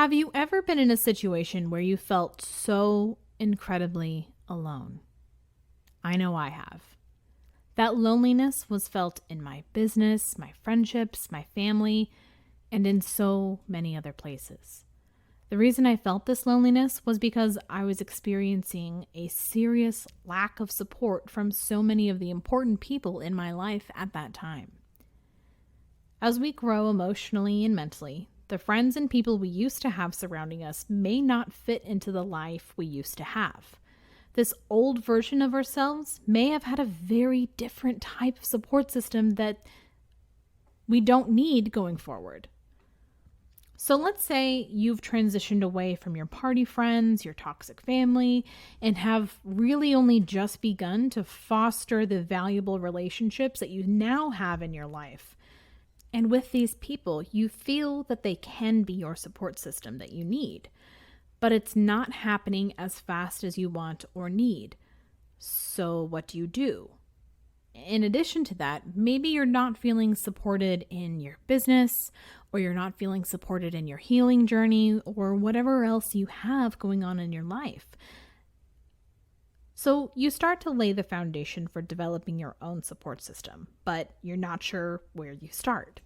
Have you ever been in a situation where you felt so incredibly alone? I know I have. That loneliness was felt in my business, my friendships, my family, and in so many other places. The reason I felt this loneliness was because I was experiencing a serious lack of support from so many of the important people in my life at that time. As we grow emotionally and mentally, the friends and people we used to have surrounding us may not fit into the life we used to have. This old version of ourselves may have had a very different type of support system that we don't need going forward. So let's say you've transitioned away from your party friends, your toxic family, and have really only just begun to foster the valuable relationships that you now have in your life. And with these people, you feel that they can be your support system that you need, but it's not happening as fast as you want or need. So what do you do? In addition to that, maybe you're not feeling supported in your business, or you're not feeling supported in your healing journey, or whatever else you have going on in your life. So you start to lay the foundation for developing your own support system, but you're not sure where you start.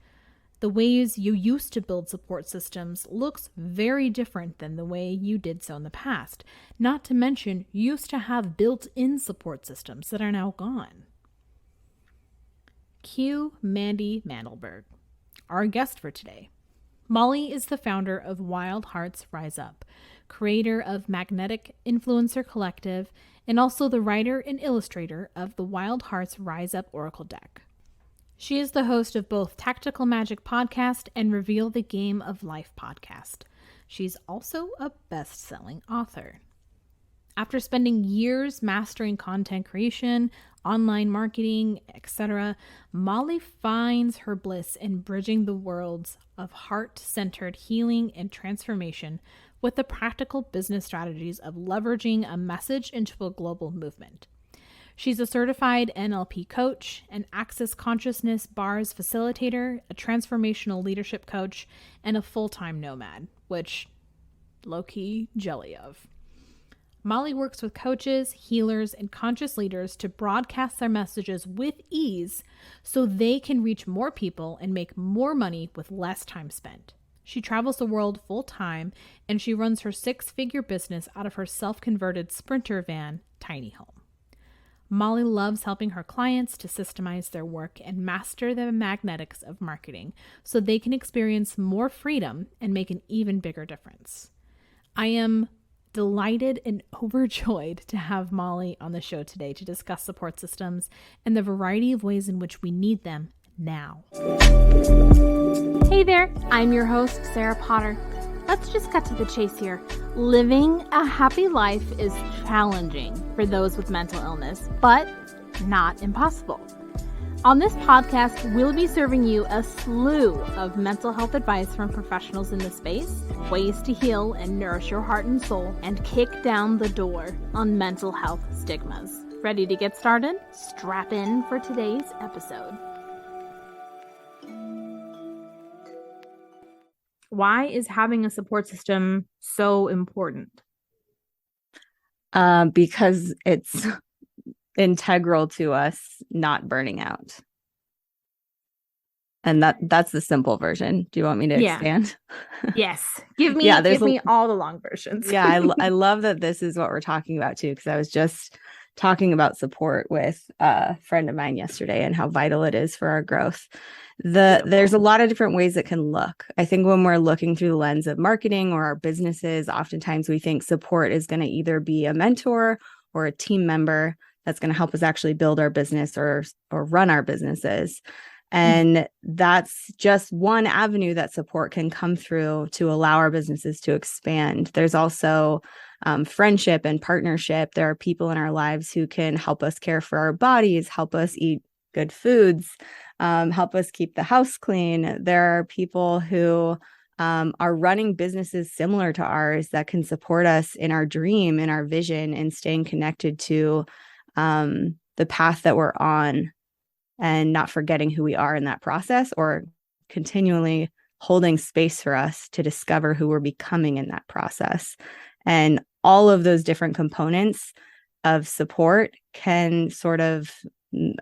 The ways you used to build support systems looks very different than the way you did so in the past. Not to mention, you used to have built-in support systems that are now gone. Cue Mandy Mandelberg, our guest for today. Molly is the founder of Wild Hearts Rise Up, creator of Magnetic Influencer Collective, and also the writer and illustrator of the Wild Hearts Rise Up Oracle deck. She is the host of both Tactical Magic Podcast and Reveal the Game of Life podcast. She's also a best-selling author. After spending years mastering content creation, online marketing, etc., Molly finds her bliss in bridging the worlds of heart-centered healing and transformation with the practical business strategies of leveraging a message into a global movement. She's a certified NLP coach, an Access Consciousness bars facilitator, a transformational leadership coach, and a full-time nomad, which low-key jelly of. Molly works with coaches, healers, and conscious leaders to broadcast their messages with ease so they can reach more people and make more money with less time spent. She travels the world full-time, and she runs her 6-figure business out of her self-converted Sprinter van, Tiny Home. Molly loves helping her clients to systemize their work and master the magnetics of marketing so they can experience more freedom and make an even bigger difference. I am delighted and overjoyed to have Molly on the show today to discuss support systems and the variety of ways in which we need them now. Hey there, I'm your host, Sarah Potter. Let's just cut to the chase here. Living a happy life is challenging for those with mental illness, but not impossible. On this podcast, we'll be serving you a slew of mental health advice from professionals in the space, ways to heal and nourish your heart and soul, and kick down the door on mental health stigmas. Ready to get started? Strap in for today's episode. Why is having a support system so important? Because it's integral to us not burning out. And that's the simple version. Do you want me to expand? Yes. Give me all the long versions. I love that this is what we're talking about too, because I was just talking about support with a friend of mine yesterday and how vital it is for our growth. There's a lot of different ways it can look. I think when we're looking through the lens of marketing or our businesses, oftentimes we think support is going to either be a mentor or a team member that's going to help us actually build our business or run our businesses. And that's just one avenue that support can come through to allow our businesses to expand. There's also friendship and partnership. There are people in our lives who can help us care for our bodies, help us eat good foods, help us keep the house clean. There are people who are running businesses similar to ours that can support us in our dream, in our vision, and staying connected to the path that we're on and not forgetting who we are in that process or continually holding space for us to discover who we're becoming in that process. And all of those different components of support can sort of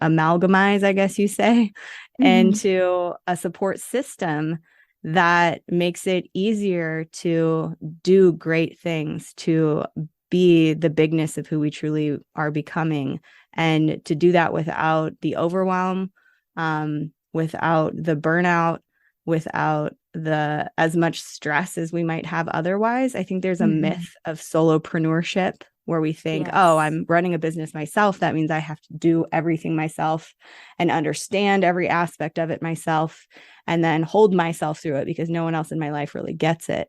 amalgamize, I guess you say, into a support system that makes it easier to do great things, to be the bigness of who we truly are becoming, and to do that without the overwhelm, without the burnout, without the as much stress as we might have otherwise. I think there's a myth of solopreneurship where we think, oh, I'm running a business myself. That means I have to do everything myself and understand every aspect of it myself and then hold myself through it because no one else in my life really gets it.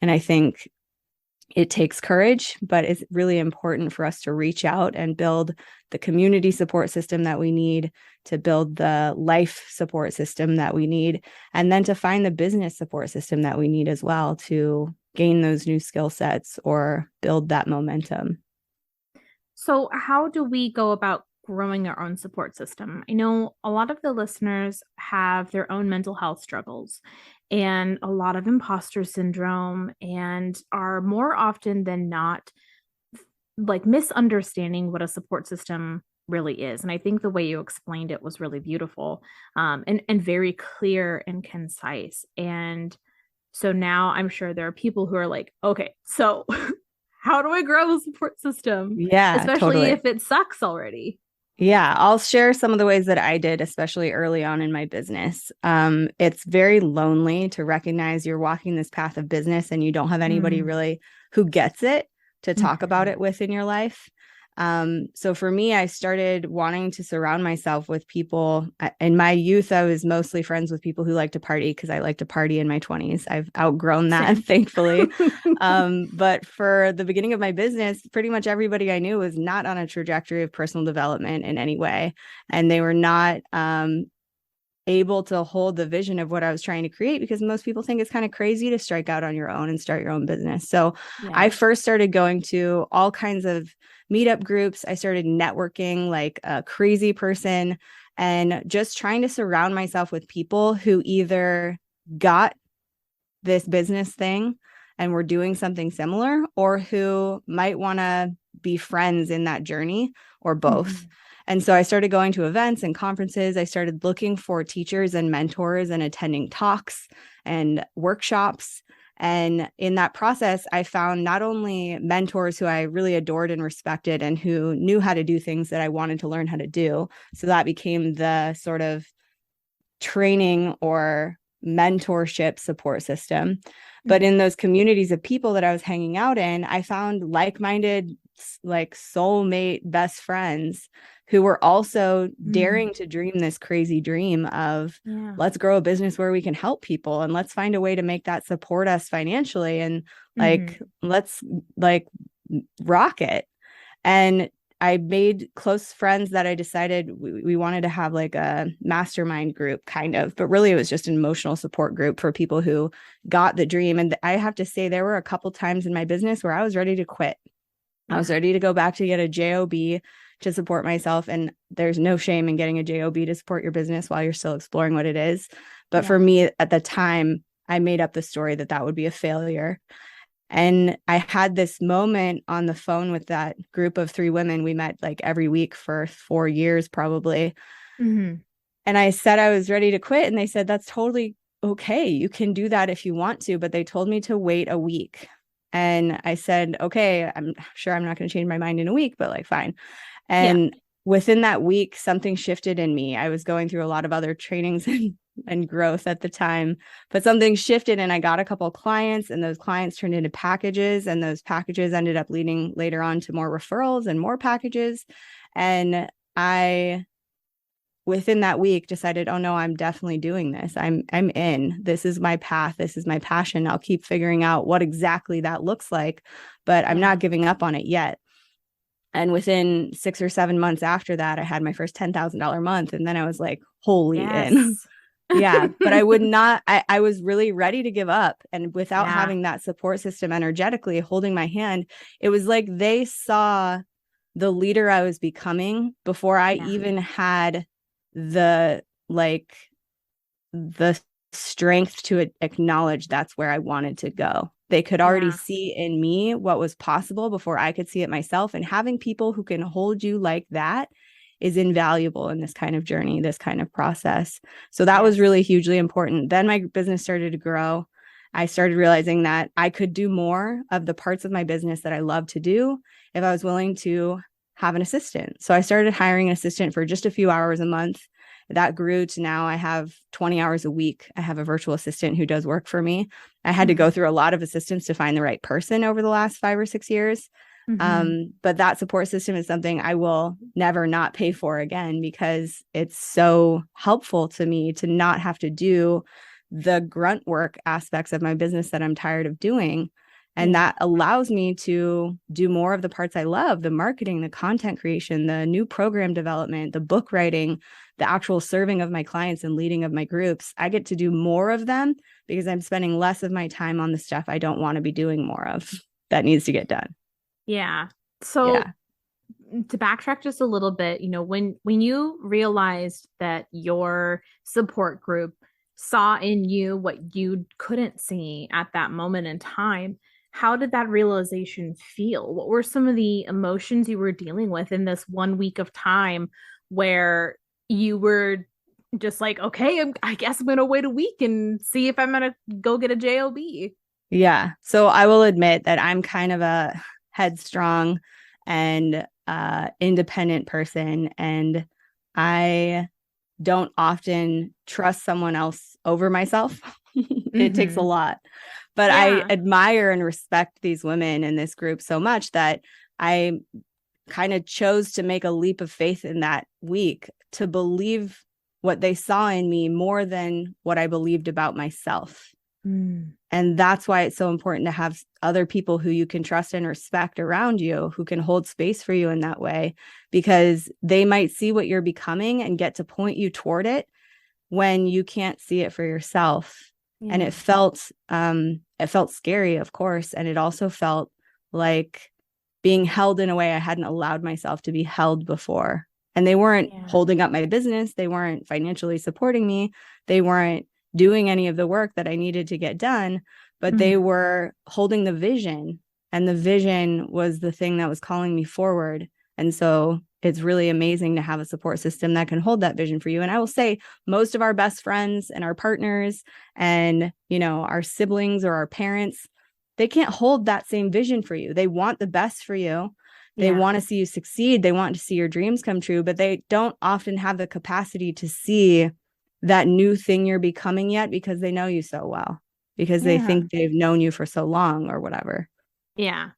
And I think it takes courage, but it's really important for us to reach out and build the community support system that we need, to build the life support system that we need, and then to find the business support system that we need as well to gain those new skill sets or build that momentum. So, how do we go about growing our own support system? I know a lot of the listeners have their own mental health struggles and a lot of imposter syndrome, and are more often than not like misunderstanding what a support system really is. And I think the way you explained it was really beautiful, and very clear and concise. And so now I'm sure there are people who are like, okay, so how do I grow a support system? Yeah, Especially totally. if it sucks already. Yeah, I'll share some of the ways that I did, especially early on in my business. It's very lonely to recognize you're walking this path of business and you don't have anybody really who gets it to talk about it with in your life. So for me, I started wanting to surround myself with people. In my youth, I was mostly friends with people who like to party because I like to party in my 20s. I've outgrown that, thankfully. But for the beginning of my business, pretty much everybody I knew was not on a trajectory of personal development in any way. And they were not able to hold the vision of what I was trying to create, because most people think it's kind of crazy to strike out on your own and start your own business. So I first started going to all kinds of meetup groups. I started networking like a crazy person and just trying to surround myself with people who either got this business thing and were doing something similar, or who might want to be friends in that journey, or both. And so I started going to events and conferences. I started looking for teachers and mentors and attending talks and workshops. And in that process, I found not only mentors who I really adored and respected and who knew how to do things that I wanted to learn how to do. So that became the sort of training or mentorship support system. But in those communities of people that I was hanging out in, I found like-minded, like soulmate best friends who were also daring to dream this crazy dream of let's grow a business where we can help people, and let's find a way to make that support us financially, and like let's like rock it. And I made close friends that I decided we wanted to have like a mastermind group kind of, but really it was just an emotional support group for people who got the dream. And I have to say, there were a couple times in my business where I was ready to quit. I was ready to go back to get a job to support myself. And there's no shame in getting a job to support your business while you're still exploring what it is. But for me at the time, I made up the story that that would be a failure. And I had this moment on the phone with that group of 3 women. We met like every week for 4 years, probably. And I said I was ready to quit. And they said, that's totally okay. You can do that if you want to. But they told me to wait a week. And I said, okay, I'm sure I'm not going to change my mind in a week, but like, fine. And within that week, something shifted in me. I was going through a lot of other trainings and growth at the time, but something shifted and I got a couple of clients, and those clients turned into packages, and those packages ended up leading later on to more referrals and more packages. And I, within that week, decided, oh no, I'm definitely doing this. I'm in. This is my path. This is my passion. I'll keep figuring out what exactly that looks like, but I'm not giving up on it yet. And within 6 or 7 months after that, I had my first $10,000 month. And then I was like, wholly in. Yeah. But I would not, I was really ready to give up. And without having that support system energetically holding my hand, it was like they saw the leader I was becoming before I even had the strength to acknowledge that's where I wanted to go. They could already see in me what was possible before I could see it myself. And having people who can hold you like that is invaluable in this kind of journey, this kind of process. So that was really hugely important. Then my business started to grow. I started realizing that I could do more of the parts of my business that I love to do if I was willing to have an assistant. So I started hiring an assistant for just a few hours a month. That grew to now I have 20 hours a week. I have a virtual assistant who does work for me. I had to go through a lot of assistants to find the right person over the last 5 or 6 years. But that support system is something I will never not pay for again, because it's so helpful to me to not have to do the grunt work aspects of my business that I'm tired of doing. And that allows me to do more of the parts I love: the marketing, the content creation, the new program development, the book writing, the actual serving of my clients and leading of my groups. I get to do more of them because I'm spending less of my time on the stuff I don't want to be doing more of that needs to get done. Yeah. So to backtrack just a little bit, when you realized that your support group saw in you what you couldn't see at that moment in time, how did that realization feel? What were some of the emotions you were dealing with in this 1 week of time where you were just like, okay, I guess I'm going to wait a week and see if I'm going to go get a job? Yeah. So I will admit that I'm kind of a headstrong and independent person, and I don't often trust someone else over myself. It takes a lot. But I admire and respect these women in this group so much that I kind of chose to make a leap of faith in that week to believe what they saw in me more than what I believed about myself. And that's why it's so important to have other people who you can trust and respect around you, who can hold space for you in that way, because they might see what you're becoming and get to point you toward it when you can't see it for yourself. And it felt scary, of course. And it also felt like being held in a way I hadn't allowed myself to be held before. And they weren't holding up my business. They weren't financially supporting me. They weren't doing any of the work that I needed to get done, but they were holding the vision, and the vision was the thing that was calling me forward. And so it's really amazing to have a support system that can hold that vision for you. And I will say most of our best friends and our partners and, our siblings or our parents, they can't hold that same vision for you. They want the best for you. They want to see you succeed. They want to see your dreams come true, but they don't often have the capacity to see that new thing you're becoming yet, because they know you so well, because they think they've known you for so long or whatever. Yeah.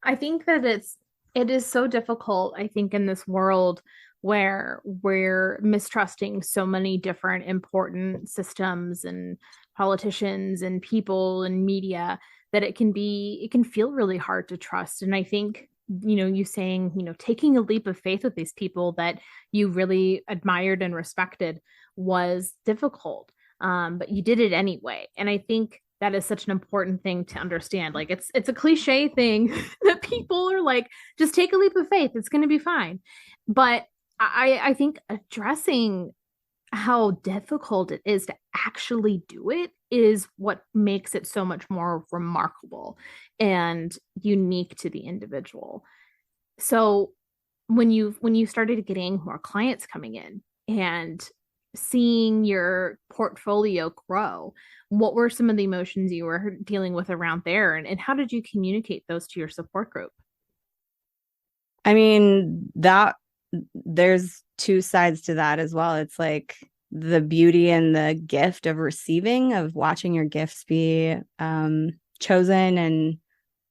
I think that it is so difficult, I think, in this world where we're mistrusting so many different important systems and politicians and people and media, that it can feel really hard to trust. And I think, you saying, taking a leap of faith with these people that you really admired and respected was difficult. But you did it anyway. And I think that is such an important thing to understand. Like it's a cliche thing that people are like, just take a leap of faith. It's going to be fine. But I think addressing how difficult it is to actually do it is what makes it so much more remarkable and unique to the individual. So when you started getting more clients coming in and seeing your portfolio grow, what were some of the emotions you were dealing with around there, and how did you communicate those to your support group? I mean, that there's two sides to that as well. It's like the beauty and the gift of receiving, of watching your gifts be chosen and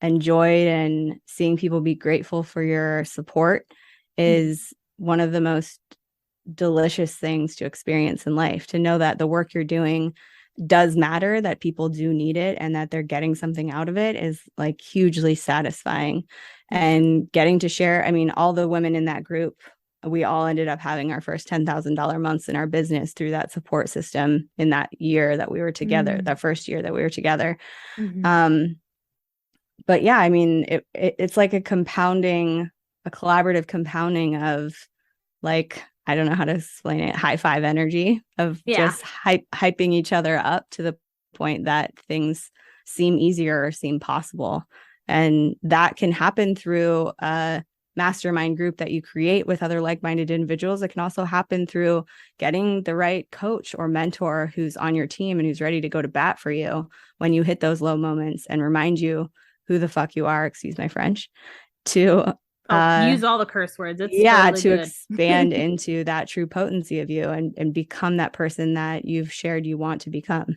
enjoyed, and seeing people be grateful for your support is one of the most delicious things to experience in life. To know that the work you're doing does matter, that people do need it, and that they're getting something out of it is like hugely satisfying. And getting to share, I mean, all the women in that group, we all ended up having our first $10,000 months in our business through that support system in that year that we were together, that first year that we were together. But yeah, I mean, it's like a collaborative compounding of like I don't know how to explain it, high five energy of just hyping each other up to the point that things seem easier or seem possible. And that can happen through a mastermind group that you create with other like-minded individuals. It can also happen through getting the right coach or mentor who's on your team and who's ready to go to bat for you when you hit those low moments and remind you who the fuck you are, excuse my French, to use all the curse words. It's totally to expand into that true potency of you and become that person that you've shared you want to become.